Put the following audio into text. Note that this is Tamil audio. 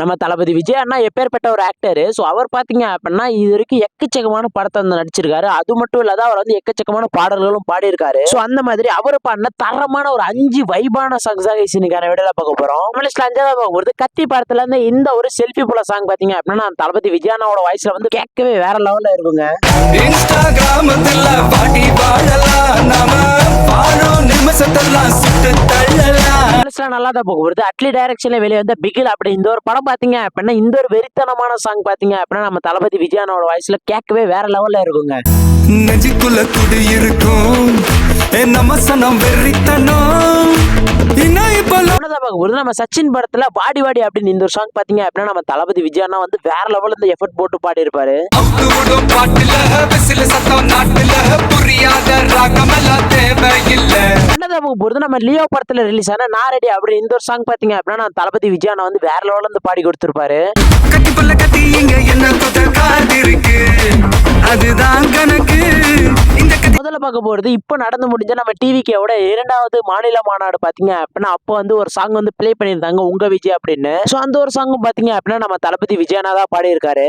நம்ம தளபதி விஜய் அண்ணா எப்பேற்பட்ட ஒரு ஆக்டர். ஸோ அவர் பாத்தீங்க அப்படின்னா இது வரைக்கும் எக்கச்சக்கமான படத்தை வந்து நடிச்சிருக்காரு. அது மட்டும் இல்லாத அவர் வந்து எக்கச்சக்கமான பாடல்களும் பாடியிருக்காரு. ஸோ அந்த மாதிரி அவர் பாடின தரமான ஒரு 5 வைபான சாங்ஸாக இன்னைக்கான வீடியோல பார்க்க போறோம். நம்மளுக்கு 5ஆவது பார்க்க போறது கத்தி படத்துல இருந்து இந்த ஒரு செல்ஃபி போல சாங் பாத்தீங்க அப்படின்னா தளபதி விஜய் அண்ணாவோட வாய்ஸ்ல வந்து கேட்கவே வேற லெவல்ல இருக்குங்க. இன்ஸ்டாகிராமத்துல பாட்டி பாடலாம் நாம பாரோ நிமிஷத்தெல்லாம் சுட்டு தள்ளலாம். நல்லா தான் போக போகுது. அட்லி டைரக்ஷன்ல வெளியே வந்த பிகில் அப்படி இந்த ஒரு படம் பாத்தீங்க அப்படின்னா இந்த ஒரு வெறித்தனமான சாங் பாத்தீங்க அப்படின்னா நம்ம தளபதி விஜய் அண்ணாவோட வாய்ஸ்ல கேட்கவே வேற லெவல்ல இருக்குங்க. நெஞ்சுக்குள்ள துடி இருக்கும் நம்ம சனம் வெறித்தனம். நம்ம சச்சின் படத்துல வாடி வாடி அப்படின்னு இந்த ஒரு சாங் பாத்தீங்க அப்படின்னா நம்ம தளபதி விஜய் அண்ணா வந்து வேற லெவல்ல இந்த எஃபர்ட் போட்டு பாடி இருப்பாரு. நம்ம லியோ படத்துல ரிலீஸ் ஆன நான் ரெடி அப்படி இந்த ஒரு சாங் பாத்தீங்க அப்படின்னா தளபதி விஜய் அண்ணா வந்து வேற லெவல்ல இருந்து பாடி கொடுத்திருப்பாரு. முதல்ல பார்க்க போறது இப்ப நடந்து முடிஞ்ச நம்ம டிவிக்கோட 2வது மாநில மாநாடு பாத்தீங்க அப்படின்னா அப்போ வந்து ஒரு சாங் வந்து பிளே பண்ணியிருந்தாங்க உங்க விஜய் அப்படின்னு. சோ அந்த ஒரு சாங் பாத்தீங்க அப்படின்னா நம்ம தளபதி விஜய் அண்ணா தான் பாடி இருக்காரு.